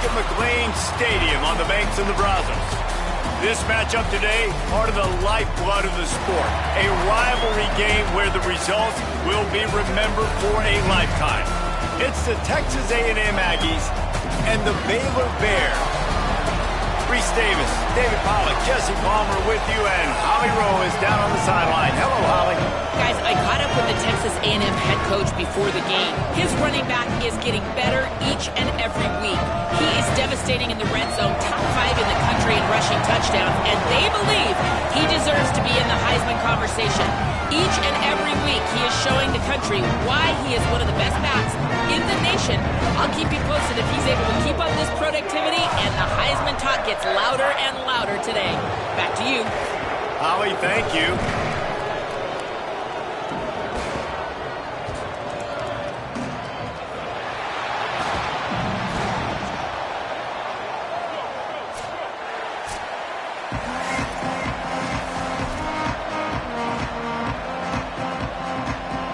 at McLean Stadium on the banks of the Brazos. This matchup today, part of the lifeblood of the sport. A rivalry game where the results will be remembered for a lifetime. It's the Texas A&M Aggies and the Baylor Bears. Reese Davis, David Pollack, Jesse Palmer with you, and Holly Rowe is down on the sideline. Hello, Holly. Guys, I caught up with the Texas A&M head coach before the game. His running back is getting better each and every week. He is devastating in the red zone, top 5 in the country in rushing touchdowns, and they believe he deserves to be in the Heisman conversation. Each and every week, he is showing the country why he is one of the best backs in the nation. I'll keep you posted if he's able to keep up this productivity, and the Heisman talk gets louder and louder today. Back to you. Holly, thank you.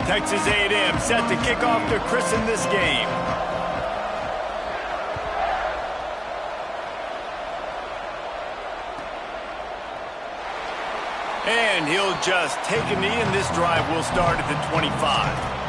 Texas A&M set to kick off to christen this game. And he'll just take a knee, and this drive will start at the 25.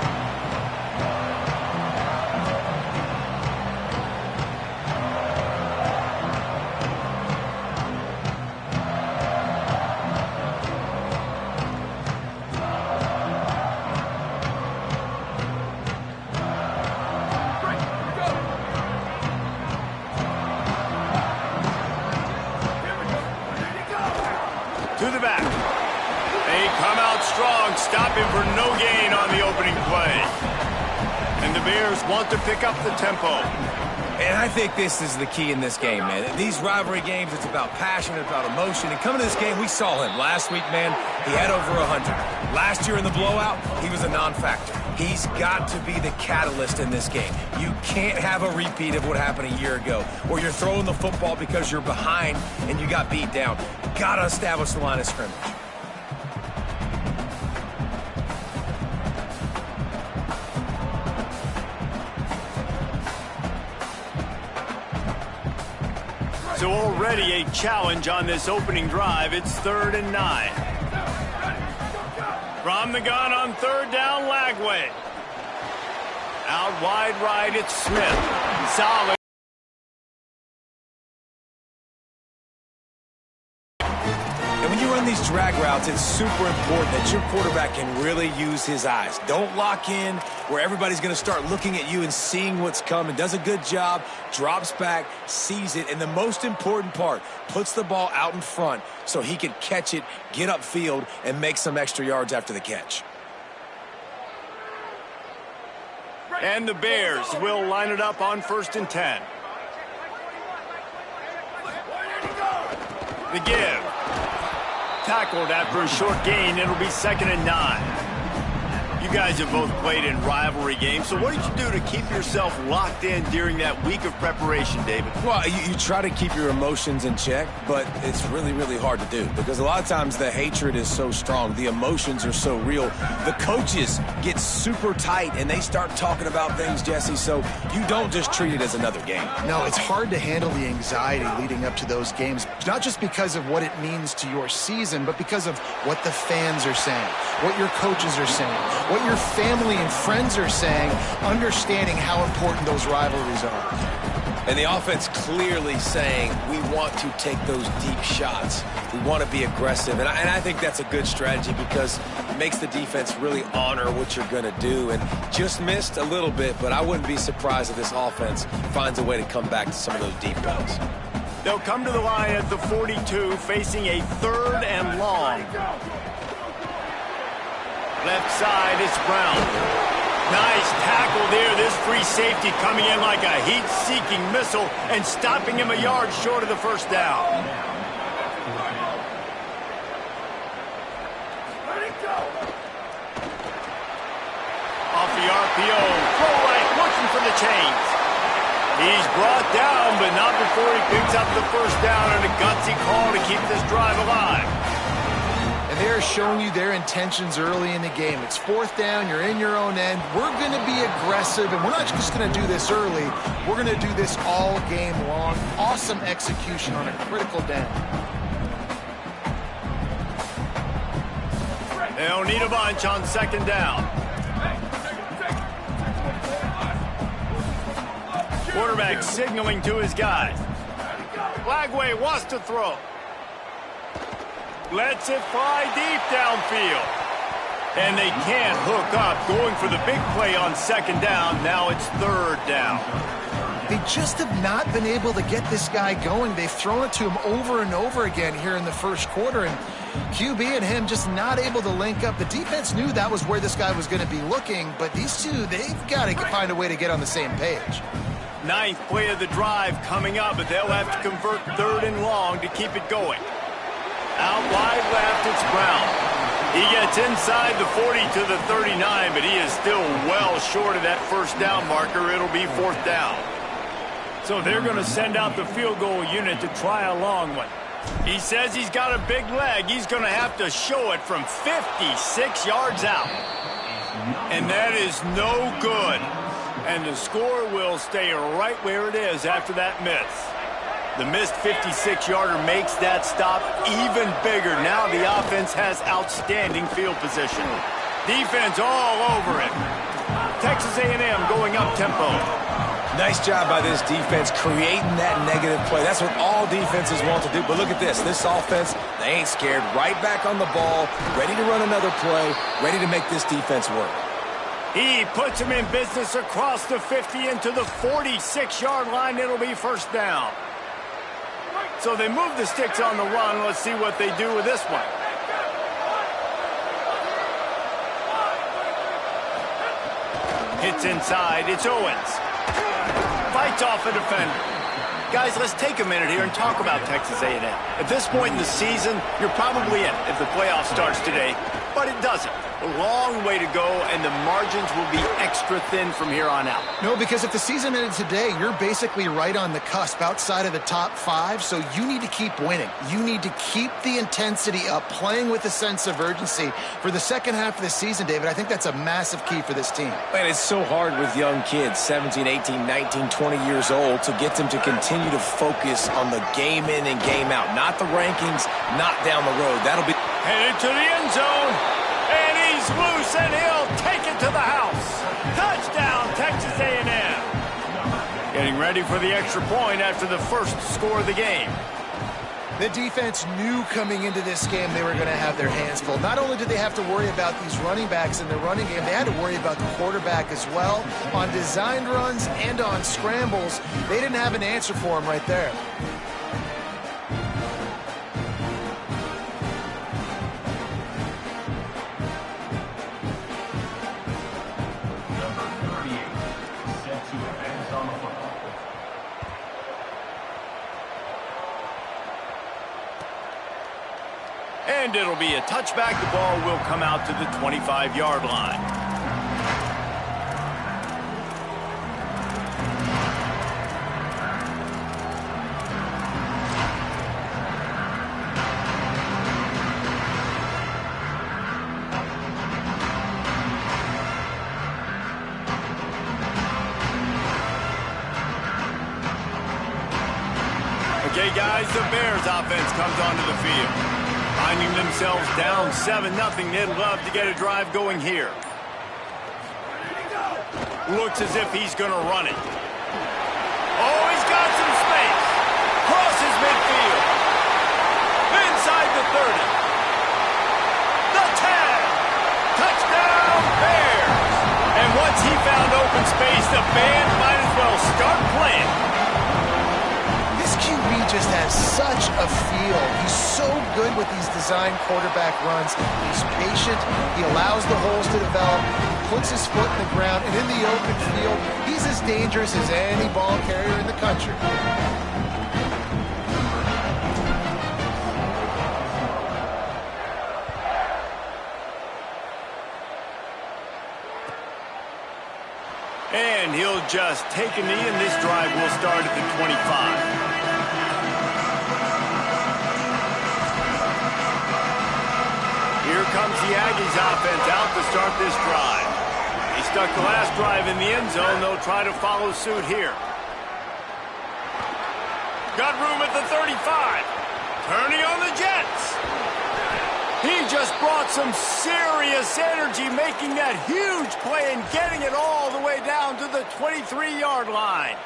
To the back. They come out strong, stopping for no gain on the opening play. And the Bears want to pick up the tempo. And I think this is the key in this game, man. These rivalry games, it's about passion, it's about emotion. And coming to this game, we saw him last week, man. He had over 100. Last year in the blowout, he was a non-factor. He's got to be the catalyst in this game. You can't have a repeat of what happened a year ago, where you're throwing the football because you're behind and you got beat down. Got to establish the line of scrimmage. So already a challenge on this opening drive. It's 3rd and 9. From the gun on 3rd down, Lagway. Out wide right, it's Smith. Solid. And when you run these drag routes, it's super important that your quarterback can really use his eyes. Don't lock in where everybody's going to start looking at you and seeing what's coming. Does a good job, drops back, sees it, and the most important part, puts the ball out in front so he can catch it, get upfield, and make some extra yards after the catch. And the Bears will line it up on 1st and 10. The give. Tackled after a short gain. It'll be 2nd and 9. You guys have both played in rivalry games, so what did you do to keep yourself locked in during that week of preparation, David? Well, you try to keep your emotions in check, but it's really, really hard to do because a lot of times the hatred is so strong. The emotions are so real. The coaches get super tight, and they start talking about things, Jesse, so you don't just treat it as another game. No, it's hard to handle the anxiety leading up to those games, not just because of what it means to your season, but because of what the fans are saying, what your coaches are saying, what your family and friends are saying, understanding how important those rivalries are. And the offense clearly saying, we want to take those deep shots. We want to be aggressive. And I think that's a good strategy because it makes the defense really honor what you're going to do. And just missed a little bit, but I wouldn't be surprised if this offense finds a way to come back to some of those deep balls. They'll come to the line at the 42, facing a 3rd and long. Left side, it's Brown. Nice tackle there. This free safety coming in like a heat-seeking missile and stopping him a yard short of the 1st down. Off the RPO, throw right, looking for the chains. He's brought down, but not before he picks up the 1st down, and a gutsy call to keep this drive alive. And They're showing you their intentions early in the game. It's fourth down. You're in your own end. We're going to be aggressive, and we're not just going to do this early. We're going to do this all game long. Awesome execution on a critical down. They'll need a bunch on second down. Quarterback signaling to his guys. Flagway wants to throw. Lets it fly deep downfield. And they can't hook up. Going for the big play on second down. Now it's third down. They just have not been able to get this guy going. They've thrown it to him over and over again here in the first quarter, and QB and him just not able to link up. The defense knew that was where this guy was going to be looking, but these two, they've got to find a way to get on the same page. Ninth play of the drive coming up, but they'll have to convert third and long to keep it going. Out wide left, it's Brown. He gets inside the 40 to the 39, but he is still well short of that first down marker. It'll be fourth down. So they're going to send out the field goal unit to try a long one. He says he's got a big leg. He's going to have to show it from 56 yards out. And that is no good. And the score will stay right where it is after that miss. The missed 56-yarder makes that stop even bigger. Now the offense has outstanding field position. Defense all over it. Texas A&M going up tempo. Nice job by this defense creating that negative play. That's what all defenses want to do. But look at this. This offense, they ain't scared. Right back on the ball, ready to run another play, ready to make this defense work. He puts him in business across the 50 into the 46-yard line. It'll be first down. So they move the sticks on the run. Let's see what they do with this one. Hits inside. It's Owens. Fights off a defender. Guys, let's take a minute here and talk about Texas A&M. At this point in the season, you're probably in if the playoff starts today, but it doesn't. A long way to go, and the margins will be extra thin from here on out. No, because if the season ended today, you're basically right on the cusp outside of the top 5, so you need to keep winning. You need to keep the intensity up, playing with a sense of urgency for the second half of the season, David. I think that's a massive key for this team. Man, it's so hard with young kids, 17, 18, 19, 20 years old, to get them to continue to focus on the game in and game out, not the rankings, not down the road. That'll be headed to the end zone. And he's loose, and he'll take it to the house. Touchdown, Texas A&M. Getting ready for the extra point after the first score of the game. The defense knew coming into this game they were going to have their hands full. Not only did they have to worry about these running backs in the running game, they had to worry about the quarterback as well. On designed runs and on scrambles, they didn't have an answer for him right there. And it'll be a touchback. The ball will come out to the 25-yard line. Okay, guys, the Bears offense comes onto the field. Finding themselves down 7-0, they'd love to get a drive going here. Looks as if he's going to run it. Oh, he's got some space. Crosses midfield. Inside the 30. The 10. Touchdown, Bears. And once he found open space, the band might as well start playing. This QB just has such a feel. He's so good with these design quarterback runs. He's patient. He allows the holes to develop. He puts his foot in the ground. And in the open field, he's as dangerous as any ball carrier in the country. And he'll just take a knee, and this drive will start at the 25. comes the Aggies offense out to start this drive. He stuck the last drive in the end zone. They'll try to follow suit here. Got room at the 35. Turning on the Jets. He just brought some serious energy, making that huge play and getting it all the way down to the 23-yard line.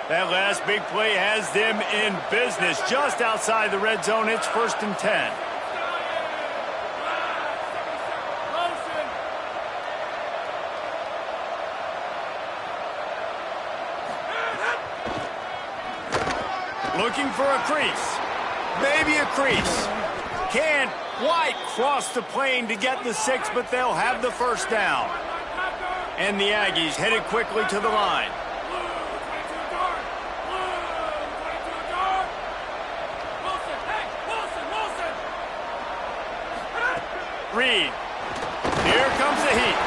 That last big play has them in business just outside the red zone. It's 1st and 10. Looking for a crease. Maybe a crease. Can't quite cross the plane to get the 6, but they'll have the first down. And the Aggies headed quickly to the line. Reed. Here comes the heat.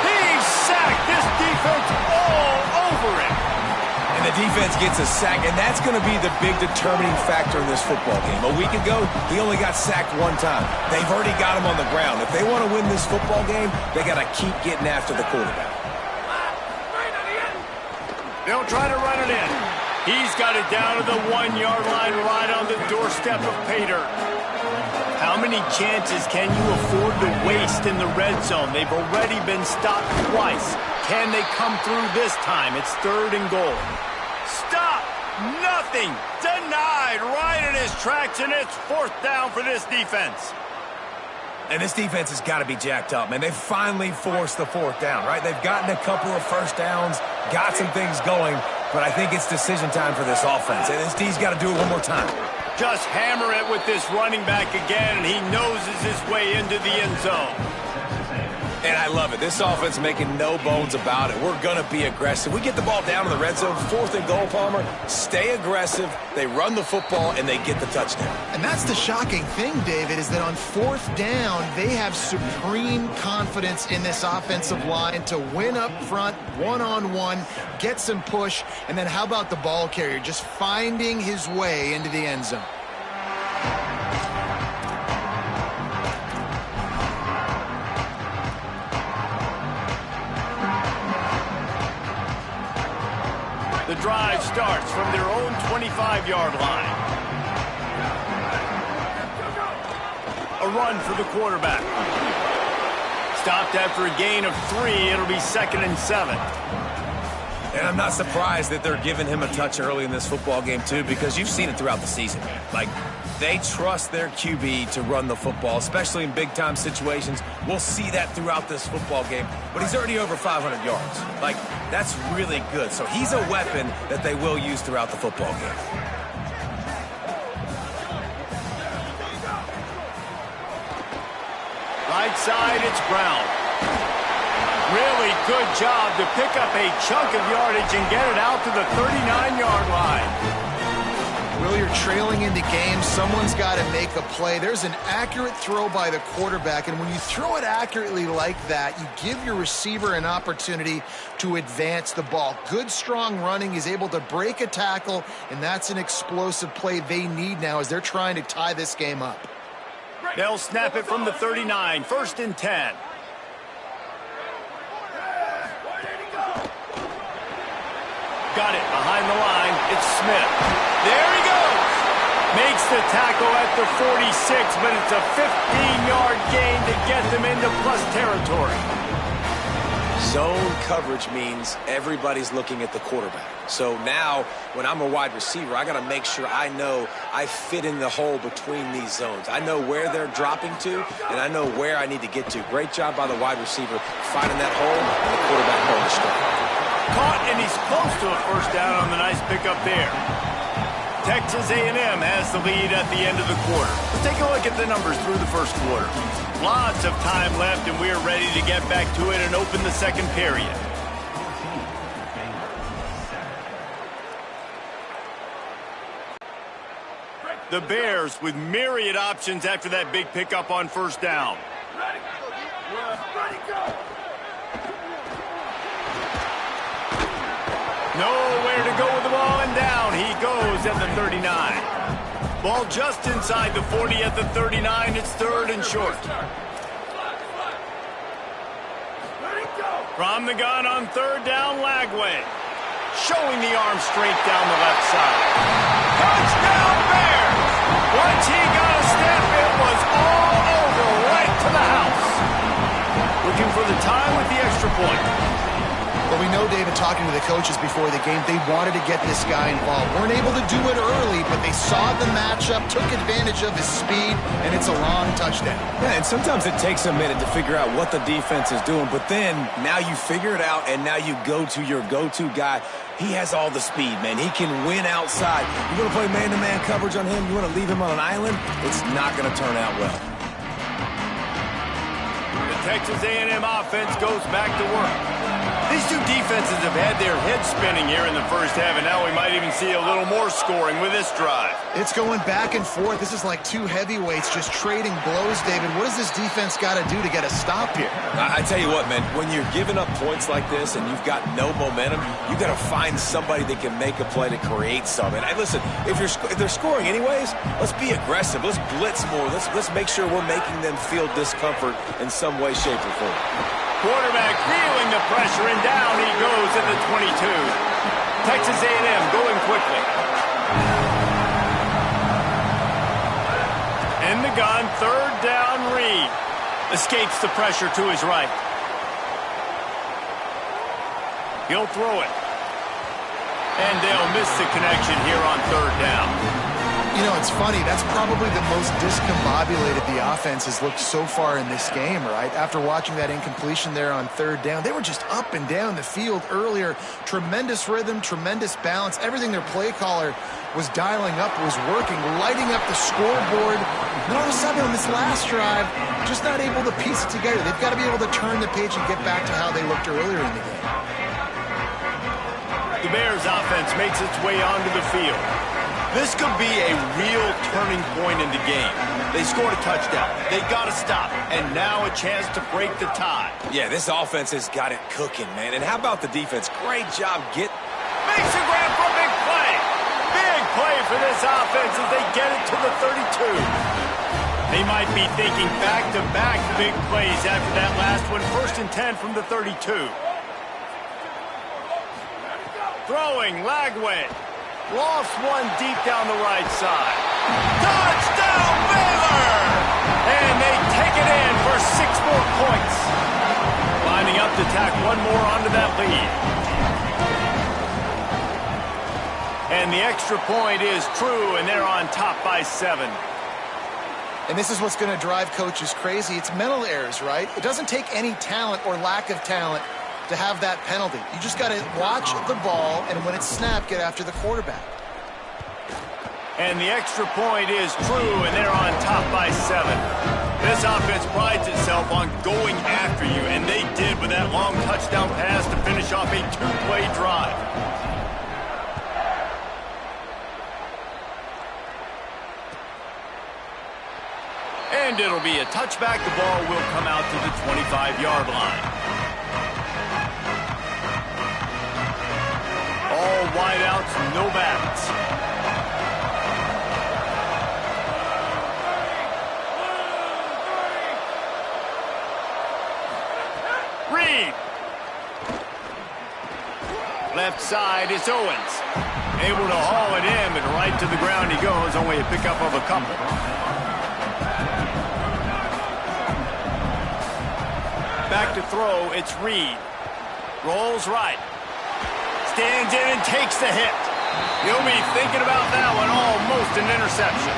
He's sacked. This defense all over him. And the defense gets a sack, and that's going to be the big determining factor in this football game. A week ago, he only got sacked one time. They've already got him on the ground. If they want to win this football game, they got to keep getting after the quarterback. They'll try to run it in. He's got it down to the 1-yard line right on the doorstep of pay dirt. How many chances can you afford to waste in the red zone? They've already been stopped twice. Can they come through this time? It's 3rd and goal. Stop! Nothing! Denied right in his tracks, and it's 4th down for this defense. And this defense has got to be jacked up, man. They finally forced the 4th down, right? They've gotten a couple of first downs, got some things going, but I think it's decision time for this offense. And this D's got to do it one more time. Just hammer it with this running back again, and he noses his way into the end zone. And I love it. This offense making no bones about it. We're going to be aggressive. We get the ball down in the red zone, 4th and goal, Palmer. Stay aggressive. They run the football, and they get the touchdown. And that's the shocking thing, David, is that on 4th down, they have supreme confidence in this offensive line to win up front, one-on-one, get some push, and then how about the ball carrier just finding his way into the end zone? The drive starts from their own 25-yard line. A run for the quarterback. Stopped after a gain of 3. It'll be 2nd and 7. And I'm not surprised that they're giving him a touch early in this football game, too, because you've seen it throughout the season. Like, they trust their QB to run the football, especially in big-time situations. We'll see that throughout this football game. But he's already over 500 yards. Like, that's really good. So he's a weapon that they will use throughout the football game. Right side, it's Brown. Really good job to pick up a chunk of yardage and get it out to the 39-yard line. Will, you're trailing into games. Someone's got to make a play. There's an accurate throw by the quarterback, and when you throw it accurately like that, you give your receiver an opportunity to advance the ball. Good, strong running. He's able to break a tackle, and that's an explosive play they need now as they're trying to tie this game up. They'll snap it from the 39, 1st and 10. Got it behind the line. It's Smith. There he goes. Makes the tackle at the 46, but it's a 15-yard gain to get them into plus territory. Zone coverage means everybody's looking at the quarterback. So now, when I'm a wide receiver, I got to make sure I know I fit in the hole between these zones. I know where they're dropping to, and I know where I need to get to. Great job by the wide receiver finding that hole, and the quarterback knowing the strike. Caught, and he's close to a first down on the nice pickup there. Texas A&M has the lead at the end of the quarter. Let's take a look at the numbers through the first quarter. Lots of time left, and we're ready to get back to it and open the second period. The Bears with myriad options after that big pickup on first down. Nowhere to go with the ball, and down he goes at the 39. Ball just inside the 40 at the 39. It's 3rd and short. From the gun on third down, Lagway. Showing the arm straight down the left side. Touchdown Bears! Once he got a step, it was all over, right to the house. Looking for the tie with the extra point. Well, we know, David, talking to the coaches before the game, they wanted to get this guy involved. Weren't able to do it early, but they saw the matchup, took advantage of his speed, and it's a long touchdown. Yeah, and sometimes it takes a minute to figure out what the defense is doing, but then now you figure it out, and now you go to your go-to guy. He has all the speed, man. He can win outside. You want to play man-to-man coverage on him? You want to leave him on an island? It's not going to turn out well. The Texas A&M offense goes back to work. These two defenses have had their heads spinning here in the first half, and now we might even see a little more scoring with this drive. It's going back and forth. This is like two heavyweights just trading blows, David. What does this defense got to do to get a stop here? I tell you what, man, when you're giving up points like this and you've got no momentum, you've got to find somebody that can make a play to create something. And listen, if they're scoring anyways, let's be aggressive. Let's blitz more. Let's make sure we're making them feel discomfort in some way, shape, or form. Quarterback feeling the pressure, and down he goes at the 22. Texas A&M going quickly. In the gun, third down, Reed. Escapes the pressure to his right. He'll throw it. And they'll miss the connection here on third down. You know, it's funny. That's probably the most discombobulated the offense has looked so far in this game, right? After watching that incompletion there on third down, they were just up and down the field earlier. Tremendous rhythm, tremendous balance. Everything their play caller was dialing up was working, lighting up the scoreboard. And all of a sudden on this last drive, just not able to piece it together. They've got to be able to turn the page and get back to how they looked earlier in the game. The Bears offense makes its way onto the field. This could be a real turning point in the game. They scored a touchdown. They got to stop. And now a chance to break the tie. Yeah, this offense has got it cooking, man. And how about the defense? Great job getting... Makes a grab for a big play. Big play for this offense as they get it to the 32. They might be thinking back-to-back big plays after that last one. 1st and 10 from the 32. Throwing, Lagway. Lost one deep down the right side. Touchdown, Baylor! And they take it in for 6 more points. Lining up to tack one more onto that lead. And the extra point is true, and they're on top by 7. And this is what's going to drive coaches crazy. It's mental errors, right? It doesn't take any talent or lack of talent to have that penalty. You just got to watch the ball, and when it's snapped, get after the quarterback. And the extra point is true, and they're on top by 7. This offense prides itself on going after you, and they did with that long touchdown pass to finish off a 2-play drive. And it'll be a touchback. The ball will come out to the 25-yard line. All wideouts, no bats. Reed. Left side is Owens. Able to haul it in, but right to the ground he goes. Only a pickup of a couple. Back to throw, it's Reed. Rolls right. Stands in and takes the hit. You'll be thinking about that one, almost an interception.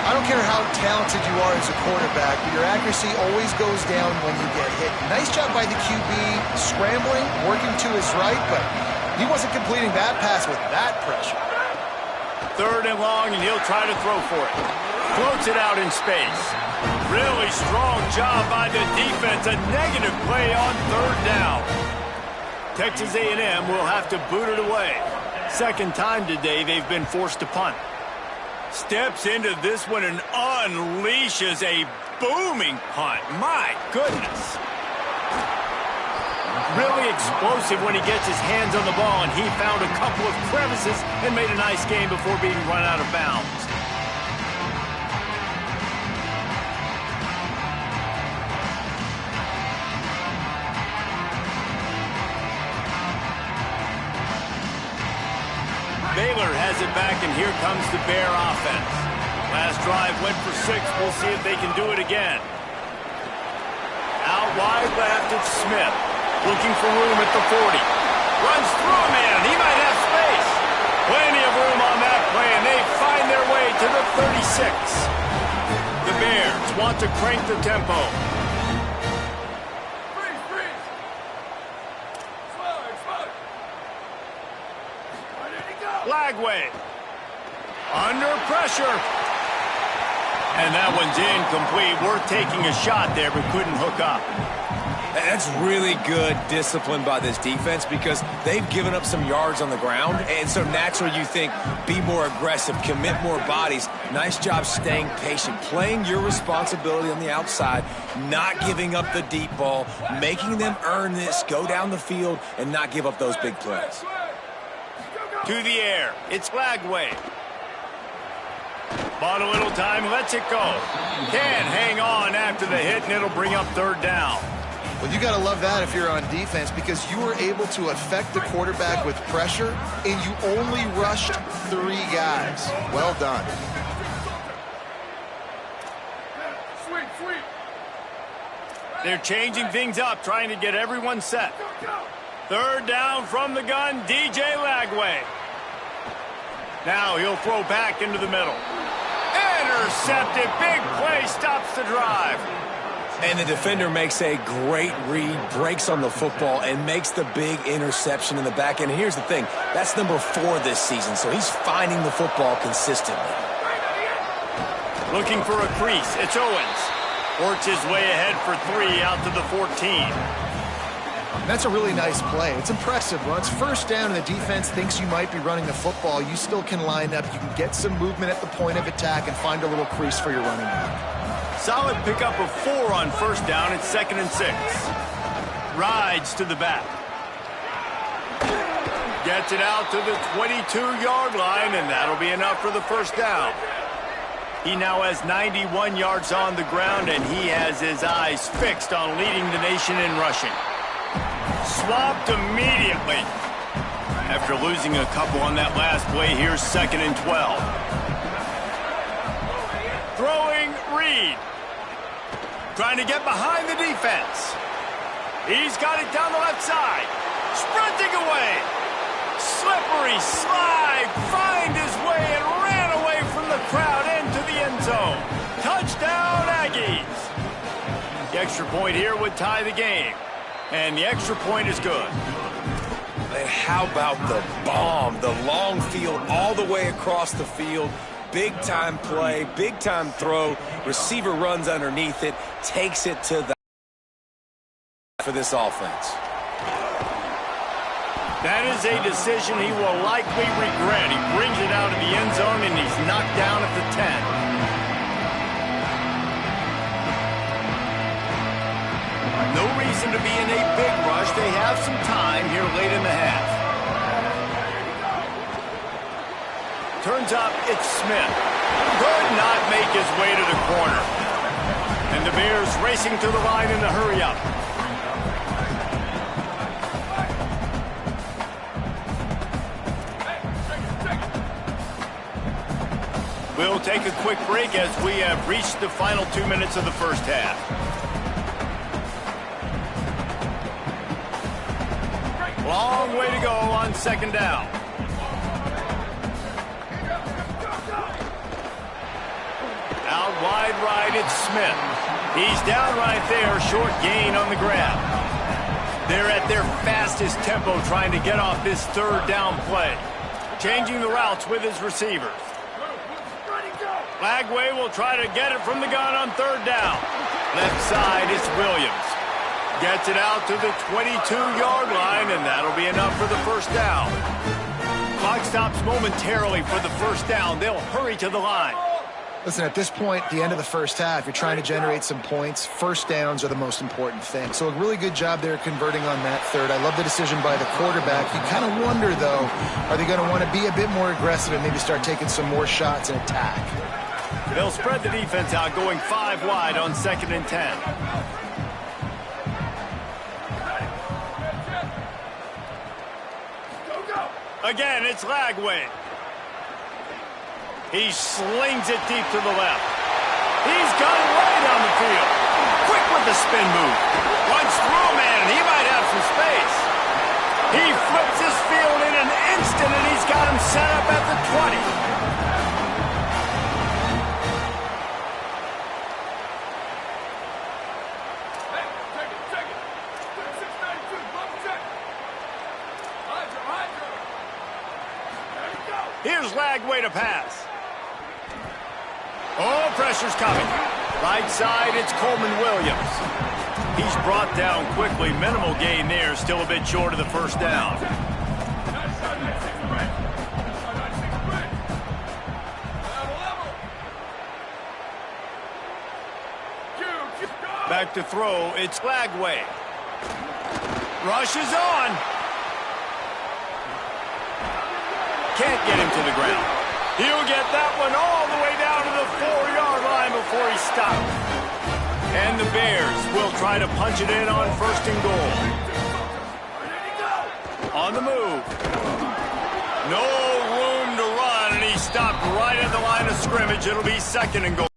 I don't care how talented you are as a quarterback, but your accuracy always goes down when you get hit. Nice job by the QB scrambling, working to his right, but he wasn't completing that pass with that pressure. 3rd and long, and he'll try to throw for it. Floats it out in space. Really strong job by the defense. A negative play on 3rd down. Texas A&M will have to boot it away. 2nd time today they've been forced to punt. Steps into this one and unleashes a booming punt. My goodness. Really explosive when he gets his hands on the ball, and he found a couple of crevices and made a nice game before being run out of bounds. Baylor has it back, and here comes the Bear offense. Last drive went for 6. We'll see if they can do it again. Out wide left, it's Smith. Looking for room at the 40. Runs through a man. He might have space. Plenty of room on that play, and they find their way to the 36. The Bears want to crank the tempo. Lagway. Under pressure. And that one's incomplete. We're taking a shot there, but couldn't hook up. That's really good discipline by this defense because they've given up some yards on the ground, and so naturally you think, be more aggressive, commit more bodies. Nice job staying patient, playing your responsibility on the outside, not giving up the deep ball, making them earn this, go down the field, and not give up those big plays. To the air, it's Lagway. Bought a little time, lets it go. Can't hang on after the hit, and it'll bring up 3rd down. Well, you got to love that if you're on defense because you were able to affect the quarterback with pressure, and you only rushed 3 guys. Well done. They're changing things up, trying to get everyone set. 3rd down from the gun, DJ Lagway. Now he'll throw back into the middle. Intercepted. Big play stops the drive. And the defender makes a great read, breaks on the football, and makes the big interception in the back end. And here's the thing. That's number 4 this season, so he's finding the football consistently. Looking for a crease. It's Owens. Works his way ahead for 3 out to the 14. That's a really nice play. It's impressive. Once 1st down and the defense thinks you might be running the football, you still can line up. You can get some movement at the point of attack and find a little crease for your running back. Solid pickup of 4 on 1st down. It's 2nd and 6. Rides to the back. Gets it out to the 22-yard line, and that'll be enough for the 1st down. He now has 91 yards on the ground, and he has his eyes fixed on leading the nation in rushing. Swapped immediately. After losing a couple on that last play, here's 2nd and 12. Throwing Reed. Trying to get behind the defense. He's got it down the left side. Sprinting away. Slippery slide. Find his way and ran away from the crowd into the end zone. Touchdown, Aggies. The extra point here would tie the game. And the extra point is good. And how about the bomb? The long field all the way across the field. Big-time play, big-time throw. Receiver runs underneath it, takes it to the for this offense. That is a decision he will likely regret. He brings it out of the end zone, and he's knocked down at the 10. No reason to be in a big rush. They have some time here late in the half. Turns up, it's Smith. Could not make his way to the corner. And the Bears racing to the line in the hurry-up. We'll take a quick break as we have reached the final 2 minutes of the 1st half. Long way to go on 2nd down. Out wide right, it's Smith. He's down right there, short gain on the grab. They're at their fastest tempo trying to get off this 3rd down play. Changing the routes with his receivers. Lagway will try to get it from the gun on 3rd down. Left side, it's Williams. Gets it out to the 22-yard line, and that'll be enough for the 1st down. Clock stops momentarily for the 1st down. They'll hurry to the line. Listen, at this point, the end of the 1st half, you're trying to generate some points. 1st downs are the most important thing. So a really good job there converting on that 3rd. I love the decision by the quarterback. You kind of wonder, though, are they going to want to be a bit more aggressive and maybe start taking some more shots and attack? They'll spread the defense out, going 5 wide on 2nd and 10. Again, it's Lagway. He slings it deep to the left. He's got it way down the field. Quick with the spin move. Runs through a man, and he might have some space. He flips his field in an instant, and he's got him set up at the 20. Here's Lagway to pass. Oh, pressure's coming. Right side, it's Coleman Williams. He's brought down quickly. Minimal gain there. Still a bit short of the first down. Back to throw. It's Lagway. Rush is on. Can't get him to the ground. He'll get that one all the way down to the 4-yard line before he stops. And the Bears will try to punch it in on 1st and goal. On the move. No room to run, and he stopped right at the line of scrimmage. It'll be 2nd and goal.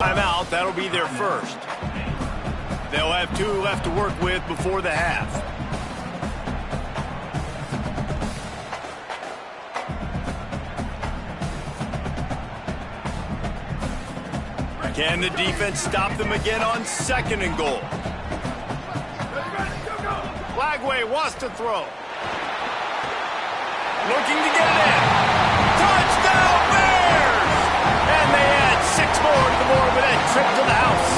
Timeout, that'll be their first. They'll have 2 left to work with before the half. Can the defense stop them again on 2nd and goal? Lagway wants to throw. Looking to get it in. Touchdown Bears! And they add 6 more to the board with that trip to the house.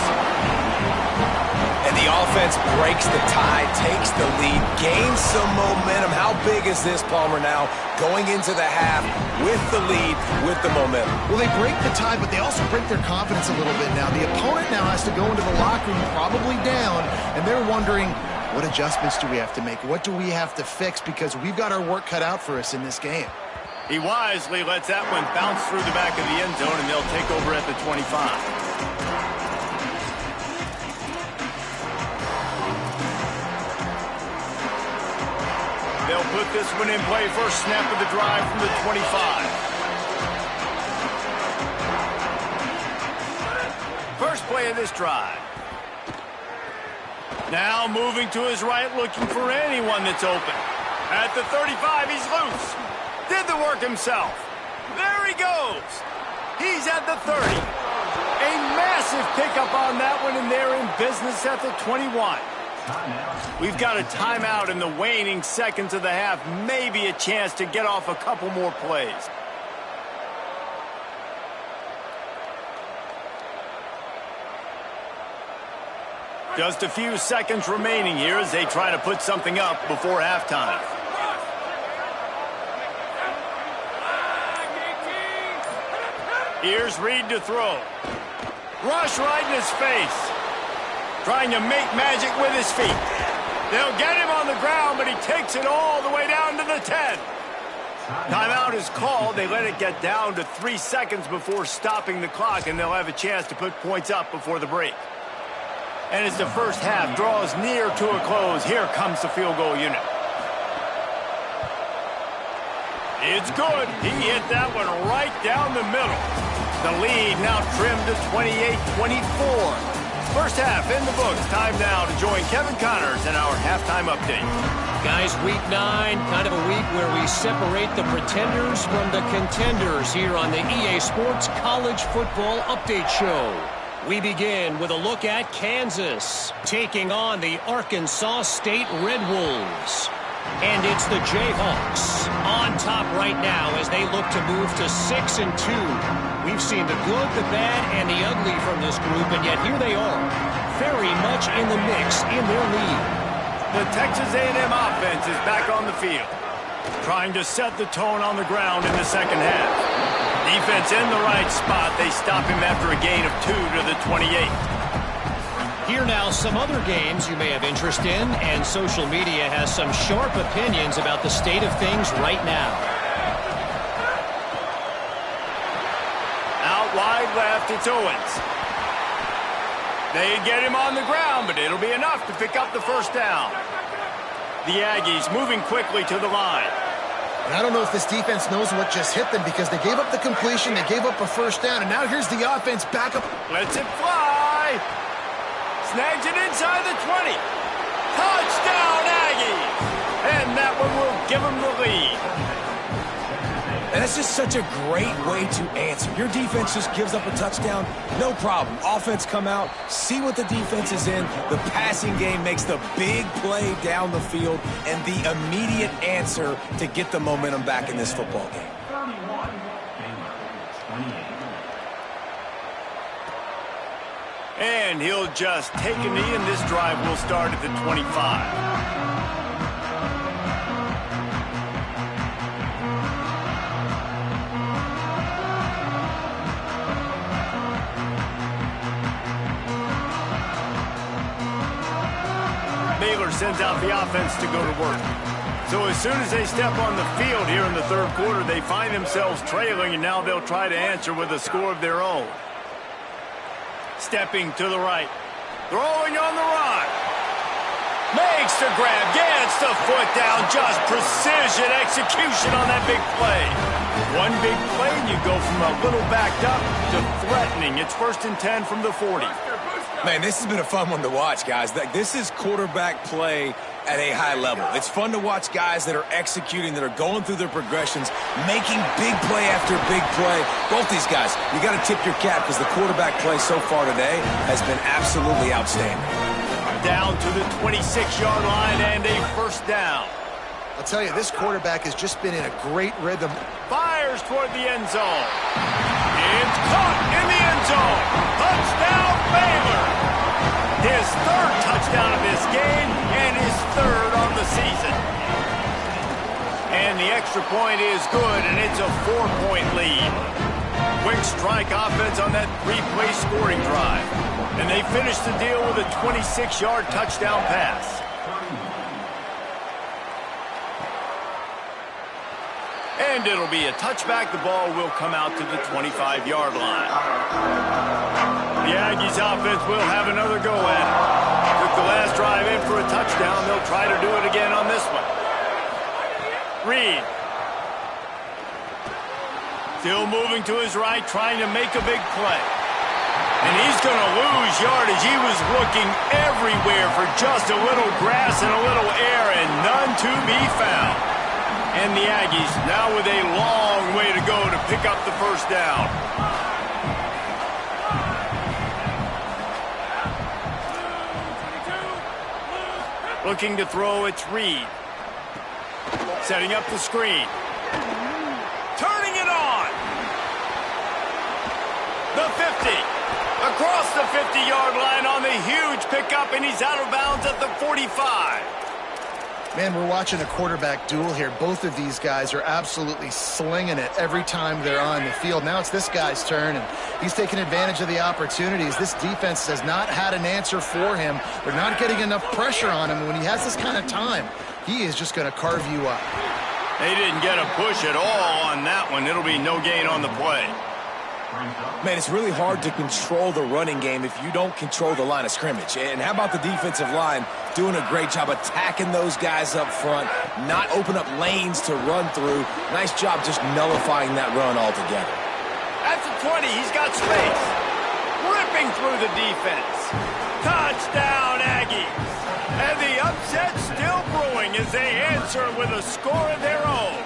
And the offense breaks the tie, takes the lead, gains some momentum. How big is this, Palmer, now going into the half with the lead, with the momentum? Well, they break the tie, but they also break their confidence a little bit now. The opponent now has to go into the locker room probably down, and they're wondering, what adjustments do we have to make? What do we have to fix? Because we've got our work cut out for us in this game. He wisely lets that one bounce through the back of the end zone, and they'll take over at the 25. They'll put this one in play. First snap of the drive from the 25. First play of this drive. Now moving to his right, looking for anyone that's open. At the 35, he's loose. Did the work himself. There he goes. He's at the 30. A massive pickup on that one, and they're in business at the 21. We've got a timeout in the waning seconds of the half. Maybe a chance to get off a couple more plays. Just a few seconds remaining here as they try to put something up before halftime. Here's Reed to throw. Rush right in his face. Trying to make magic with his feet. They'll get him on the ground, but he takes it all the way down to the 10. Timeout is called. They let it get down to 3 seconds before stopping the clock, and they'll have a chance to put points up before the break. And as the first half draws near to a close, here comes the field goal unit. It's good. He hit that one right down the middle. The lead now trimmed to 28-24. First half in the books. Time now to join Kevin Connors in our halftime update. Guys, week 9, kind of a week where we separate the pretenders from the contenders here on the EA Sports College Football Update Show. We begin with a look at Kansas taking on the Arkansas State Red Wolves. And it's the Jayhawks on top right now as they look to move to 6-2. We've seen the good, the bad, and the ugly from this group, and yet here they are, very much in the mix in their lead. The Texas A&M offense is back on the field, trying to set the tone on the ground in the second half. Defense in the right spot. They stop him after a gain of 2 to the 28. Here now, some other games you may have interest in, and social media has some sharp opinions about the state of things right now. Out wide left, it's Owens. They get him on the ground, but it'll be enough to pick up the first down. The Aggies moving quickly to the line. And I don't know if this defense knows what just hit them because they gave up the completion, they gave up a first down, and now here's the offense back up. Lets it fly. Snags it inside the 20. Touchdown, Aggies! And that one will give them the lead. And that's just such a great way to answer. Your defense just gives up a touchdown, no problem. Offense come out, see what the defense is in. The passing game makes the big play down the field and the immediate answer to get the momentum back in this football game. And he'll just take a knee, and this drive will start at the 25. Sends out the offense to go to work. So as soon as they step on the field here in the third quarter, they find themselves trailing, and now they'll try to answer with a score of their own. Stepping to the right. Throwing on the run. Makes the grab. Gets the foot down. Just precision execution on that big play. One big play, and you go from a little backed up to threatening. It's 1st and 10 from the 40. Man, this has been a fun one to watch, guys. This is quarterback play at a high level. It's fun to watch guys that are executing, that are going through their progressions, making big play after big play. Both these guys, you got to tip your cap because the quarterback play so far today has been absolutely outstanding. Down to the 26-yard line and a first down. I'll tell you, this quarterback has just been in a great rhythm. Fires toward the end zone. It's caught in the end zone. Touchdown, Baylor. His third touchdown of this game and his third on the season. And the extra point is good, and it's a 4-point lead. Quick strike offense on that 3-play scoring drive. And they finish the deal with a 26-yard touchdown pass. And it'll be a touchback. The ball will come out to the 25-yard line. The Aggies offense will have another go at it. Took the last drive in for a touchdown. They'll try to do it again on this one. Reed. Still moving to his right, trying to make a big play. And he's going to lose yardage. He was looking everywhere for just a little grass and a little air, and none to be found. And the Aggies now with a long way to go to pick up the first down. Looking to throw, it's Reed. Setting up the screen. Turning it on. The 50. Across the 50-yard line on the huge pickup, and he's out of bounds at the 45. Man, we're watching a quarterback duel here. Both of these guys are absolutely slinging it every time they're on the field. Now it's this guy's turn, and he's taking advantage of the opportunities. This defense has not had an answer for him. They're not getting enough pressure on him. When he has this kind of time, he is just going to carve you up. They didn't get a push at all on that one. It'll be no gain on the play. Man, it's really hard to control the running game if you don't control the line of scrimmage. And how about the defensive line doing a great job attacking those guys up front, not open up lanes to run through. Nice job just nullifying that run altogether. At the 20, he's got space. Ripping through the defense. Touchdown, Aggies. And the upset still brewing as they answer with a score of their own.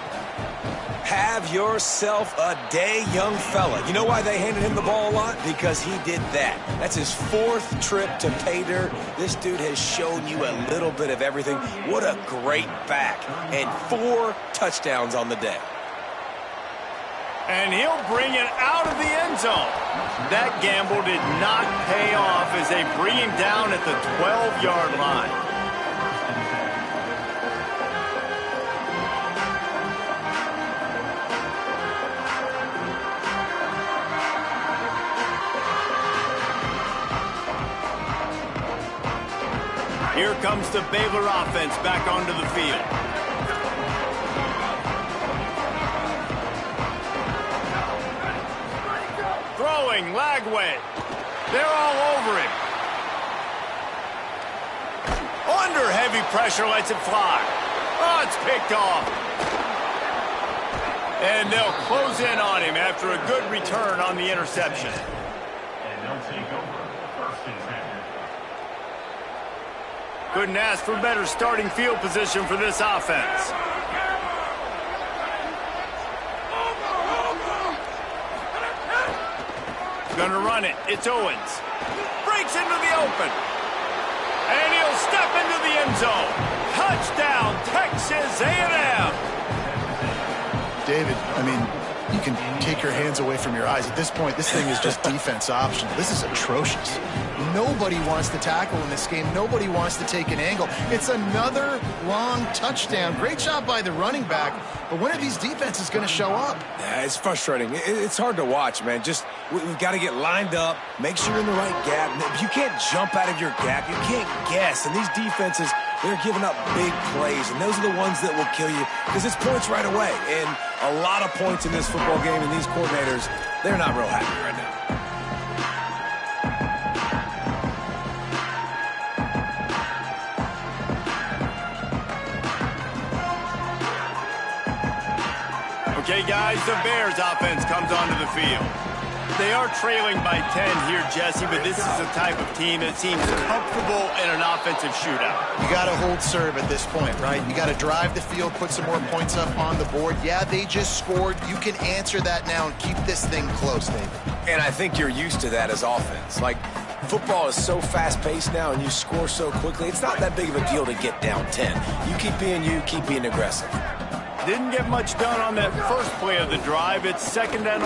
Have yourself a day, young fella. You know why they handed him the ball a lot? Because he did that. That's his 4th trip to pay dirt. This dude has shown you a little bit of everything. What a great back. And 4 touchdowns on the day. And he'll bring it out of the end zone. That gamble did not pay off as they bring him down at the 12-yard line. Here comes the Baylor offense back onto the field. Throwing, Lagway. They're all over him. Under heavy pressure, lets it fly. Oh, it's picked off. And they'll close in on him after a good return on the interception. And they'll take over first and 10. Couldn't ask for better starting field position for this offense. Gonna run it. It's Owens. Breaks into the open. And he'll step into the end zone. Touchdown, Texas A&M. David, I mean, you can take your hands away from your eyes. At this point, this thing is just defense optional. This is atrocious. Nobody wants to tackle in this game. Nobody wants to take an angle. It's another long touchdown. Great job by the running back. But when are these defenses going to show up? Yeah, it's frustrating. It's hard to watch, man. Just, we've got to get lined up, make sure you're in the right gap. You can't jump out of your gap. You can't guess. And these defenses, they're giving up big plays, and those are the ones that will kill you because it's points right away. And a lot of points in this football game, and these coordinators, they're not real happy right now. Okay, guys, the Bears offense comes onto the field. They are trailing by 10 here, Jesse, but this is the type of team that seems comfortable in an offensive shootout. You got to hold serve at this point, right? You got to drive the field, put some more points up on the board. Yeah, they just scored. You can answer that now and keep this thing close, David. And I think you're used to that as offense. Like, football is so fast-paced now, and you score so quickly, it's not that big of a deal to get down 10. You, keep being aggressive. Didn't get much done on that first play of the drive. It's 2nd and 11.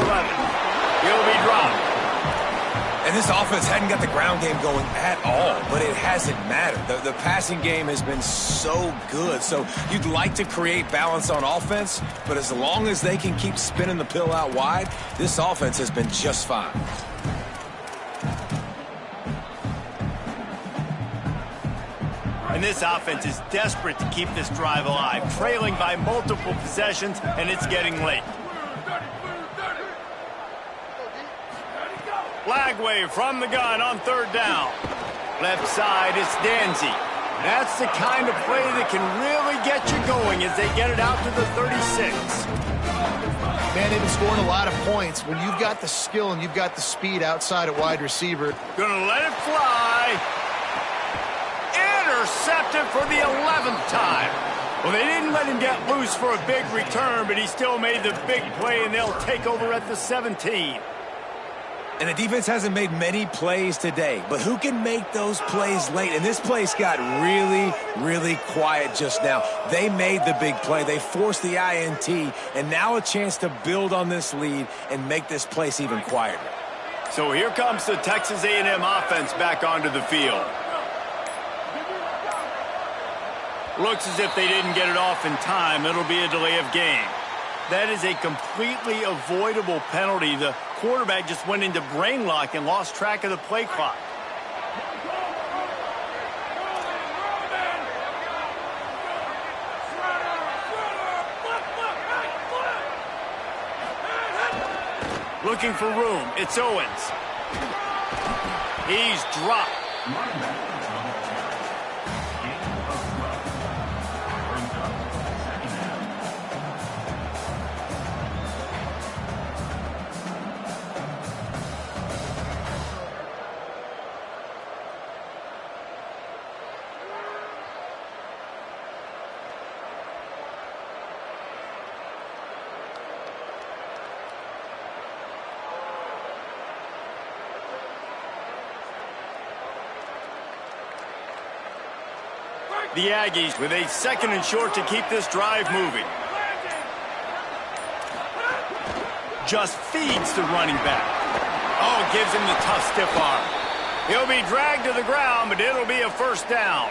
He'll be dropped. And this offense hadn't got the ground game going at all, but it hasn't mattered. The passing game has been so good. So you'd like to create balance on offense, but as long as they can keep spinning the pill out wide, this offense has been just fine. And this offense is desperate to keep this drive alive, trailing by multiple possessions, and it's getting late. Flag wave from the gun on 3rd down. Left side, it's Danzy. That's the kind of play that can really get you going as they get it out to the 36. Man, they've been scoring a lot of points. When you've got the skill and you've got the speed outside at wide receiver. Gonna let it fly. Intercepted for the 11th time. Well, they didn't let him get loose for a big return, but he still made the big play, and they'll take over at the 17. And the defense hasn't made many plays today, but who can make those plays late? And this place got really, really quiet just now. They made the big play. They forced the INT, and now a chance to build on this lead and make this place even quieter. So here comes the Texas A&M offense back onto the field. Looks as if they didn't get it off in time. It'll be a delay of game. That is a completely avoidable penalty. The quarterback just went into brain lock and lost track of the play clock. Looking for room. It's Owens. He's dropped. The Aggies with a 2nd and short to keep this drive moving. Just feeds the running back. Oh, gives him the tough stiff arm. He'll be dragged to the ground, but it'll be a 1st down.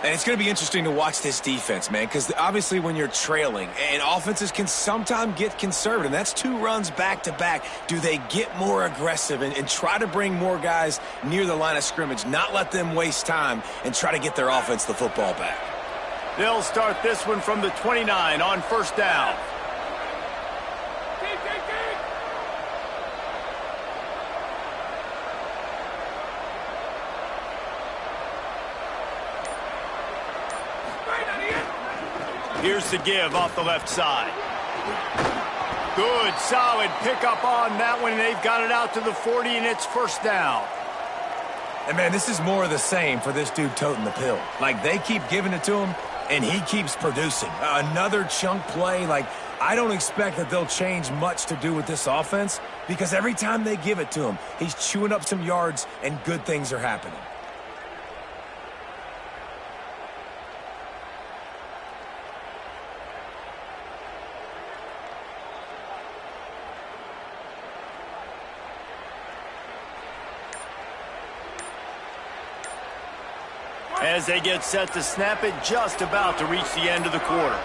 And it's going to be interesting to watch this defense, man, because obviously when you're trailing, and offenses can sometimes get conservative, and that's 2 runs back-to-back. Do they get more aggressive and try to bring more guys near the line of scrimmage, not let them waste time, and try to get their offense the football back? They'll start this one from the 29 on 1st down. Here's the give off the left side. Good, solid pickup on that one. They've got it out to the 40, and it's first down. And, man, this is more of the same for this dude toting the pill. Like, they keep giving it to him, and he keeps producing. Another chunk play. Like, I don't expect that they'll change much to do with this offense because every time they give it to him, he's chewing up some yards, and good things are happening. As they get set to snap it, just about to reach the end of the quarter.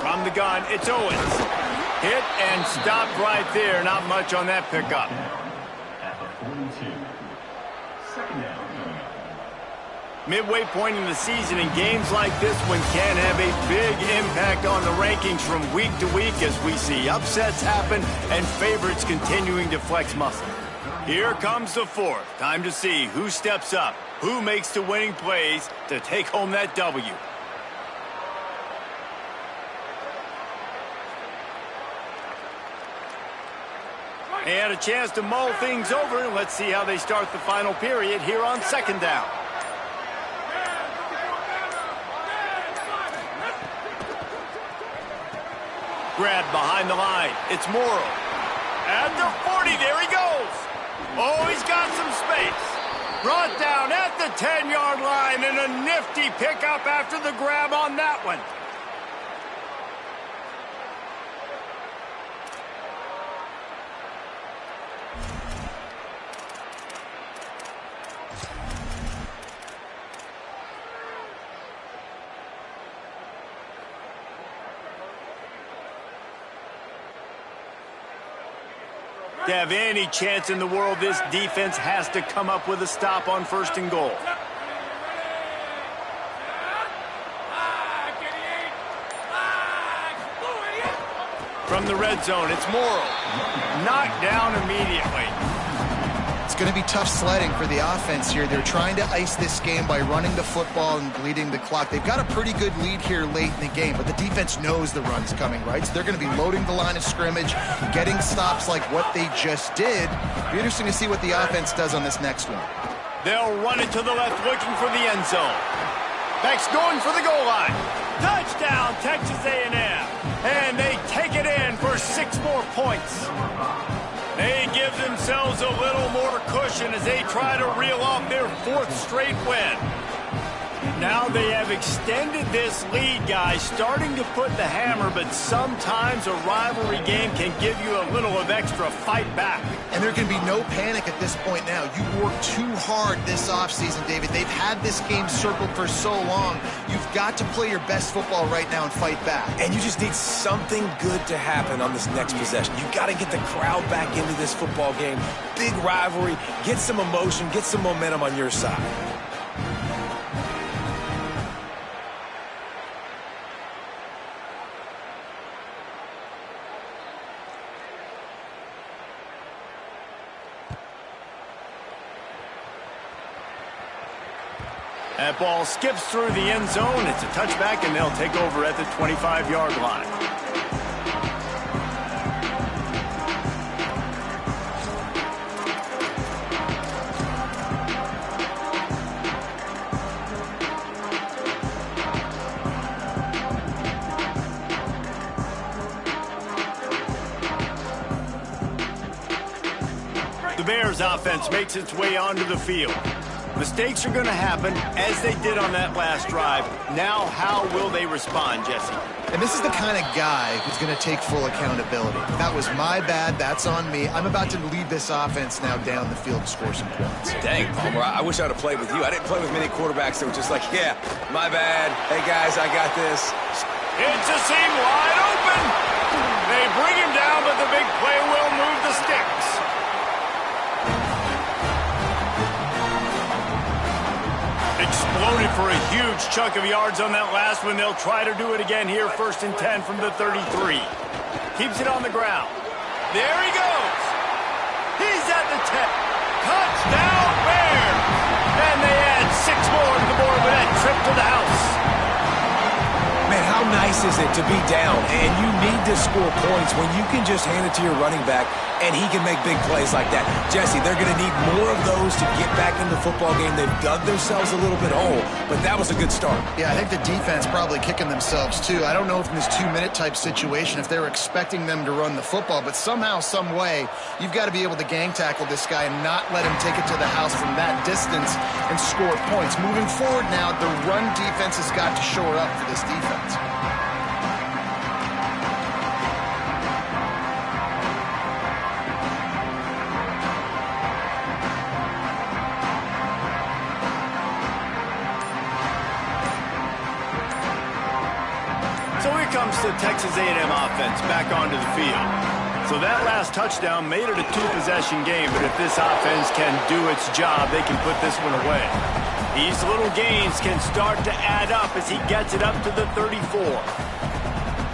From the gun, it's Owens. Hit and stopped right there. Not much on that pickup. At the 42. Second down. Midway point in the season, and games like this one can have a big impact on the rankings from week to week as we see upsets happen and favorites continuing to flex muscle. Here comes the fourth. Time to see who steps up, who makes the winning plays to take home that W. They had a chance to mull things over. Let's see how they start the final period here on second down. Grabbed behind the line. It's Morrow. At the 40, there he goes. Oh, he's got some space. Brought down at the 10-yard line, and a nifty pickup after the grab on that one. To have any chance in the world, this defense has to come up with a stop on first and goal. From the red zone, it's Morrow. Knocked down immediately. It's going to be tough sledding for the offense here. They're trying to ice this game by running the football and bleeding the clock. They've got a pretty good lead here late in the game, but the defense knows the run's coming, right? So they're going to be loading the line of scrimmage, getting stops like what they just did. It'll be interesting to see what the offense does on this next one. They'll run it to the left, looking for the end zone. Beck's going for the goal line. Touchdown, Texas A&M. And they take it in for 6 more points. They give themselves a little more cushion as they try to reel off their 4th straight win. Now they have extended this lead, guys, starting to put the hammer, but sometimes a rivalry game can give you a little of extra fight back. And there can be no panic at this point now. You worked too hard this offseason, David. They've had this game circled for so long. You've got to play your best football right now and fight back. And you just need something good to happen on this next possession. You got to get the crowd back into this football game. Big rivalry. Get some emotion. Get some momentum on your side. That ball skips through the end zone. It's a touchback, and they'll take over at the 25-yard line. The Bears offense makes its way onto the field. Mistakes are going to happen, as they did on that last drive. Now, how will they respond, Jesse? And this is the kind of guy who's going to take full accountability. That was my bad. That's on me. I'm about to lead this offense now down the field to score some points. Dang, Palmer, I wish I would have played with you. I didn't play with many quarterbacks that were just like, yeah, my bad. Hey, guys, I got this. It's a seam wide open. They bring him down, but the big play will move the sticks. Exploded for a huge chunk of yards on that last one. They'll try to do it again here, 1st and 10 from the 33. Keeps it on the ground. There he goes. He's at the 10. Touchdown, Bears. And they add 6 more to the board with that trip to the house. Man, how nice nice is it to be down and you need to score points when you can just hand it to your running back and he can make big plays like that? Jesse, they're going to need more of those to get back in the football game. They've dug themselves a little bit whole, but that was a good start. Yeah, I think the defense probably kicking themselves too. I don't know if in this 2-minute type situation if they're expecting them to run the football, but somehow, some way, you've got to be able to gang tackle this guy and not let him take it to the house from that distance and score points. Moving forward now, the run defense has got to shore up for this defense. So here comes the Texas A&M offense back onto the field. So that last touchdown made it a two-possession game, but if this offense can do its job, they can put this one away. These little gains can start to add up as he gets it up to the 34.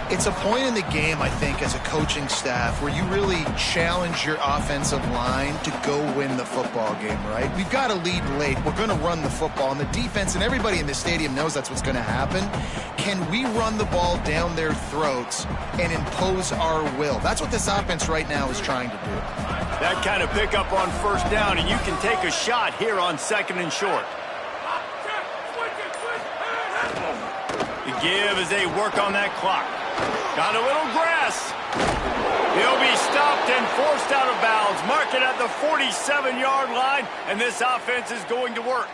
It's a point in the game, I think, as a coaching staff where you really challenge your offensive line to go win the football game, right? We've got to lead late. We're going to run the football, and the defense and everybody in the stadium knows that's what's going to happen. Can we run the ball down their throats and impose our will? That's what this offense right now is trying to do. That kind of pickup on first down, and you can take a shot here on 2nd and short. The give as they work on that clock. Got a little grass. He'll be stopped and forced out of bounds. Mark it at the 47-yard line, and this offense is going to work.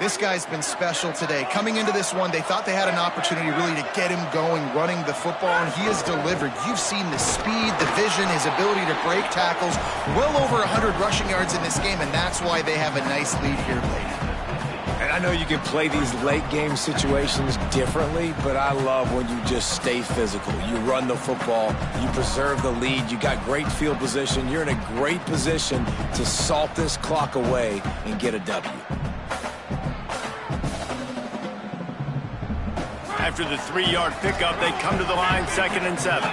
This guy's been special today. Coming into this one, they thought they had an opportunity really to get him going, running the football, and he has delivered. You've seen the speed, the vision, his ability to break tackles. Well over 100 rushing yards in this game, and that's why they have a nice lead here late. And I know you can play these late-game situations differently, but I love when you just stay physical. You run the football, you preserve the lead, you got great field position, you're in a great position to salt this clock away and get a W. After the 3-yard pickup, they come to the line, 2nd and 7.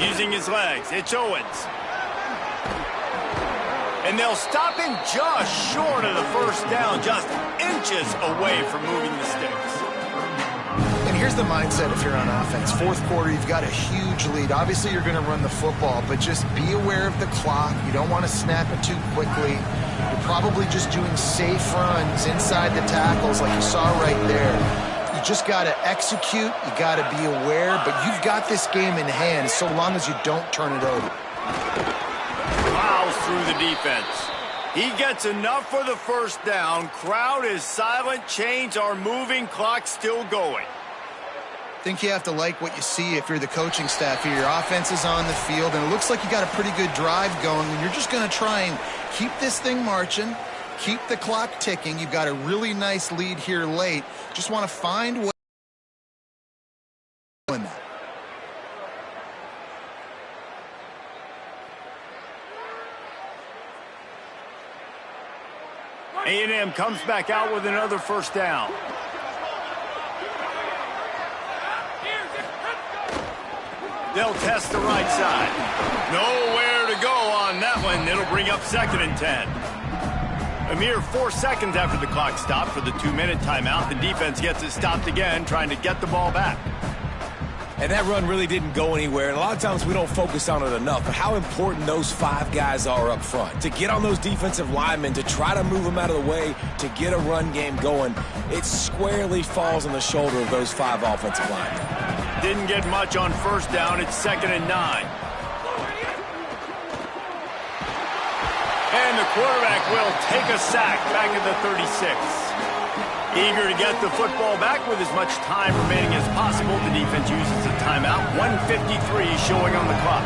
Using his legs, it's Owens. And they'll stop him just short of the first down, just inches away from moving the sticks. And here's the mindset if you're on offense. 4th quarter, you've got a huge lead. Obviously, you're going to run the football, but just be aware of the clock. You don't want to snap it too quickly. You're probably just doing safe runs inside the tackles like you saw right there. You just got to execute. You got to be aware, but you've got this game in hand so long as you don't turn it over. Plows through the defense. He gets enough for the first down. Crowd is silent. Chains are moving. Clock still going. I think you have to like what you see if you're the coaching staff here. Your offense is on the field, and it looks like you got a pretty good drive going, and you're just going to try and keep this thing marching, keep the clock ticking. You've got a really nice lead here late. Just want to find what in that. A&M comes back out with another first down. They'll test the right side. Nowhere to go on that one. It'll bring up 2nd and 10. A mere 4 seconds after the clock stopped for the 2-minute timeout, the defense gets it stopped again, trying to get the ball back. And that run really didn't go anywhere. And a lot of times we don't focus on it enough, but how important those 5 guys are up front. To get on those defensive linemen, to try to move them out of the way, to get a run game going, it squarely falls on the shoulder of those 5 offensive linemen. Didn't get much on first down. It's 2nd and 9. And the quarterback will take a sack back at the 36. Eager to get the football back with as much time remaining as possible. The defense uses a timeout. 1:53 showing on the clock.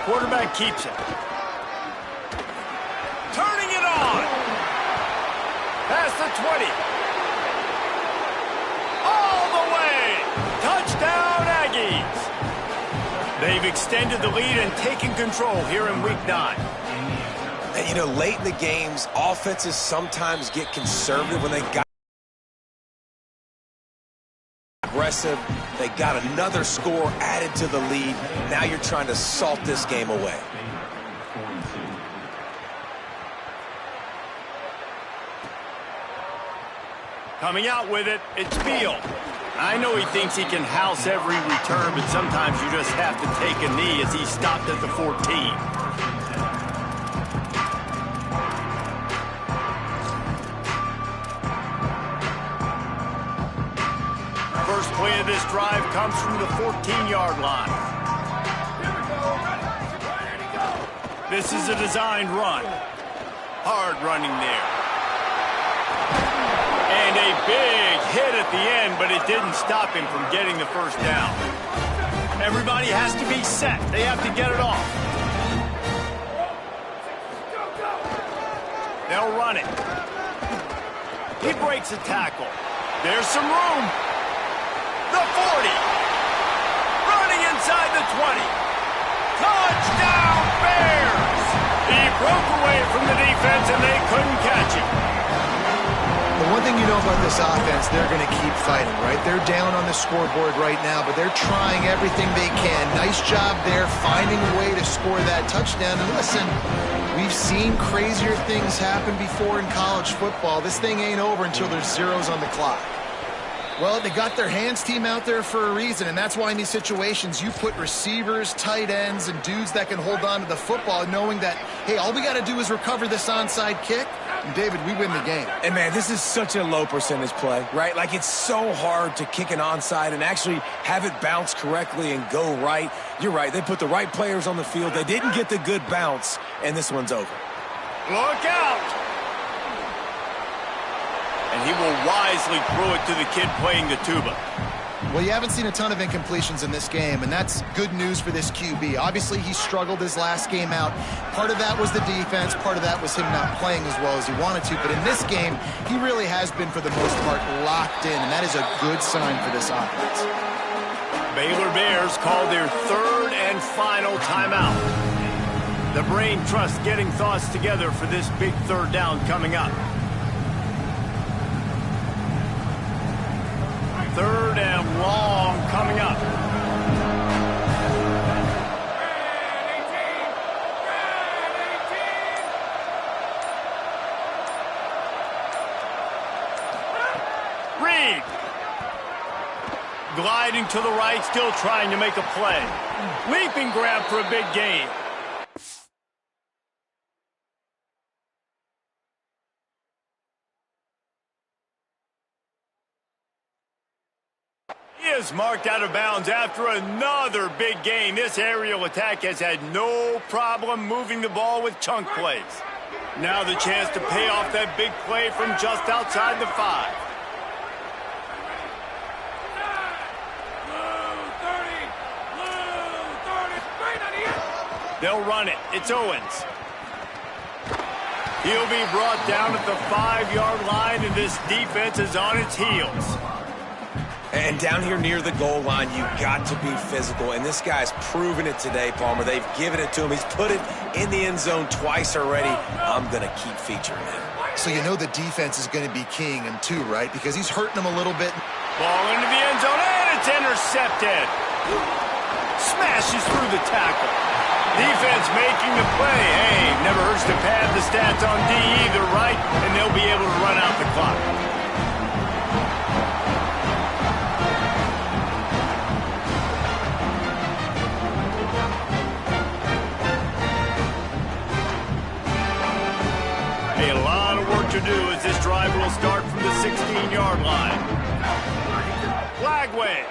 Quarterback keeps it. Turning it on. Past the 20. All the way. Touchdown, Aggies. They've extended the lead and taken control here in Week 9. And, you know, late in the games, offenses sometimes get conservative when they got Aggressive. They got another score added to the lead. Now you're trying to salt this game away. Coming out with it, it's Beal. I know he thinks he can house every return, but sometimes you just have to take a knee as he stopped at the 14. First play of this drive comes from the 14-yard line. This is a designed run. Hard running there. And a big hit at the end, but it didn't stop him from getting the first down. Everybody has to be set. They have to get it off. They'll run it. He breaks a tackle. There's some room. The 40. Running inside the 20. Touchdown, Bears! He broke away from the defense, and they couldn't catch him. The one thing you know about this offense, they're going to keep fighting, right? They're down on the scoreboard right now, but they're trying everything they can. Nice job there, finding a way to score that touchdown. And listen, we've seen crazier things happen before in college football. This thing ain't over until there's zeros on the clock. Well, they got their hands team out there for a reason, and that's why in these situations you put receivers, tight ends, and dudes that can hold on to the football, knowing that, hey, all we got to do is recover this onside kick, and David, we win the game. And, man, this is such a low percentage play, right? Like, it's so hard to kick an onside and actually have it bounce correctly and go right. You're right. They put the right players on the field. They didn't get the good bounce, and this one's over. Look out! And he will wisely throw it to the kid playing the tuba. Well, you haven't seen a ton of incompletions in this game, and that's good news for this QB. Obviously, he struggled his last game out. Part of that was the defense. Part of that was him not playing as well as he wanted to. But in this game, he really has been, for the most part, locked in, and that is a good sign for this offense. Baylor Bears call their third and final timeout. The brain trust getting thoughts together for this big third down coming up. Third and long coming up. Reed. Gliding to the right, still trying to make a play. Leaping grab for a big gain. Is marked out of bounds after another big gain. This aerial attack has had no problem moving the ball with chunk plays. Now the chance to pay off that big play from just outside the 5. They'll run it. It's Owens. He'll be brought down at the 5-yard line, and this defense is on its heels. And down here near the goal line, you've got to be physical. And this guy's proven it today, Palmer. They've given it to him. He's put it in the end zone twice already. I'm going to keep featuring him. So you know the defense is going to be keying him too, right? Because he's hurting them a little bit. Ball into the end zone, and it's intercepted. Smashes through the tackle. Defense making the play. Hey, never hurts to pad the stats on D either, right? And they'll be able to run out the clock. A lot of work to do as this drive will start from the 16-yard line. Flag wave.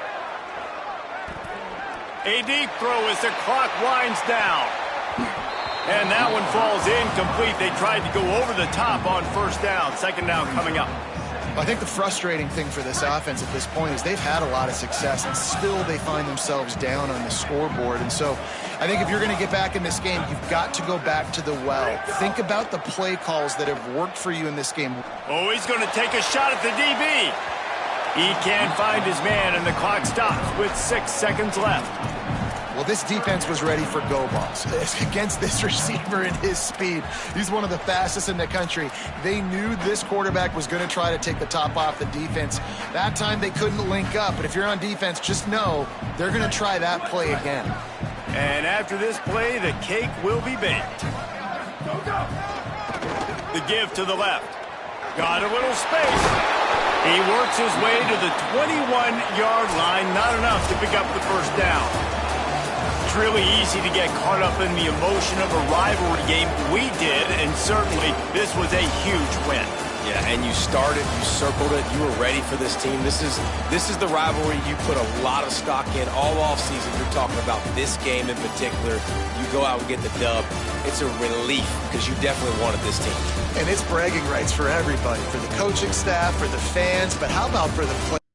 A deep throw as the clock winds down. And that one falls incomplete. They tried to go over the top on first down. Second down coming up. I think the frustrating thing for this offense at this point is they've had a lot of success, and still they find themselves down on the scoreboard. And so I think if you're going to get back in this game, you've got to go back to the well. Think about the play calls that have worked for you in this game. Oh, he's going to take a shot at the DB. He can't find his man, and the clock stops with 6 seconds left. Well, this defense was ready for go balls. Against this receiver and his speed, he's one of the fastest in the country. They knew this quarterback was going to try to take the top off the defense. That time they couldn't link up, but if you're on defense, just know they're going to try that play again. And after this play, the cake will be baked. The give to the left. Got a little space. He works his way to the 21-yard line. Not enough to pick up the first down. It's really easy to get caught up in the emotion of a rivalry game. We did, and certainly this was a huge win. Yeah, and you started, you circled it, you were ready for this team. This is the rivalry you put a lot of stock in all offseason. You're talking about this game in particular. You go out and get the dub. It's a relief because you definitely wanted this team. And it's bragging rights for everybody, for the coaching staff, for the fans, but how about for the players?